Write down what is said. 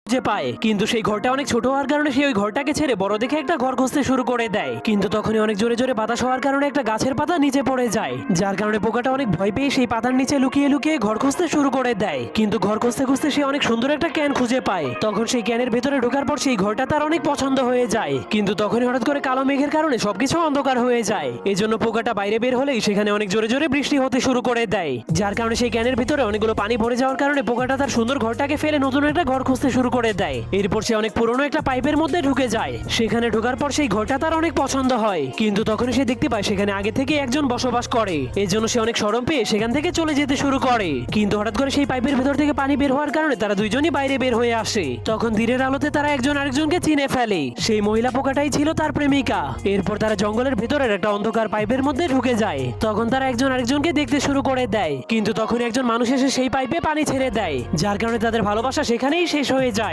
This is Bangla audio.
যে পায়, কিন্তু সেই ঘরটা অনেক ছোট হওয়ার কারণে সে ওই ঘরটাকে ছেড়ে বড় দেখে একটা ঘর খুঁজতে শুরু করে দেয়। কিন্তু তখনই অনেক জোরে জোরে বাতাস হওয়ার কারণে একটা গাছের পাতা নিচে পড়ে যায়, যার কারণে পোকাটা অনেক ভয় পেয়ে সেই পাতার নিচে লুকিয়ে লুকিয়ে ঘর খুঁজতে শুরু করে দেয়। কিন্তু ঘর খুঁজতে খুঁজতে সে অনেক সুন্দর একটা ক্যান খুঁজে পায়। তখন সেই ক্যানের ভেতরে ঢোকার পর সেই ঘরটা তার অনেক পছন্দ হয়ে যায়। কিন্তু তখনই হঠাৎ করে কালো মেঘের কারণে সবকিছু অন্ধকার হয়ে যায়। এই জন্য পোকাটা বাইরে বের হলেই সেখানে অনেক জোরে জোরে বৃষ্টি হতে শুরু করে দেয়, যার কারণে সেই ক্যানের ভিতরে অনেকগুলো পানি ভরে যাওয়ার কারণে পোকাটা তার সুন্দর ঘরটাকে ফেলে নতুন একটা ঘর খুঁজতে শুরু করে দেয়। এরপর সে অনেক পুরনো একটা পাইপের মধ্যে ঢুকে যায়। সেখানে ঢোকার পর সেই ঘরটা তার অনেক পছন্দ হয়। কিন্তু তখন সে দেখতে পায় সেখানে আগে থেকে একজন বসবাস করে। এর জন্য সে অনেক শরম পেয়ে সেখান থেকে চলে যেতে শুরু করে। কিন্তু হঠাৎ করে সেই পাইপের ভেতর থেকে পানি বের হওয়ার কারণে তারা দুইজনই বাইরে বের হয়ে আসে। তখন দিনের আলোতে তারা একজন আরেকজনকে চিনে ফেলে। সেই মহিলা পোকাটাই ছিল তার প্রেমিকা। এরপর তারা জঙ্গলের ভেতরের একটা অন্ধকার পাইপের মধ্যে ঢুকে যায়। তখন তারা একজন আরেকজনকে দেখতে শুরু করে দেয়। কিন্তু তখন একজন মানুষ এসে সেই পাইপে পানি ছেড়ে দেয়, যার কারণে তাদের ভালোবাসা সেখানেই শেষ হয়ে যায়।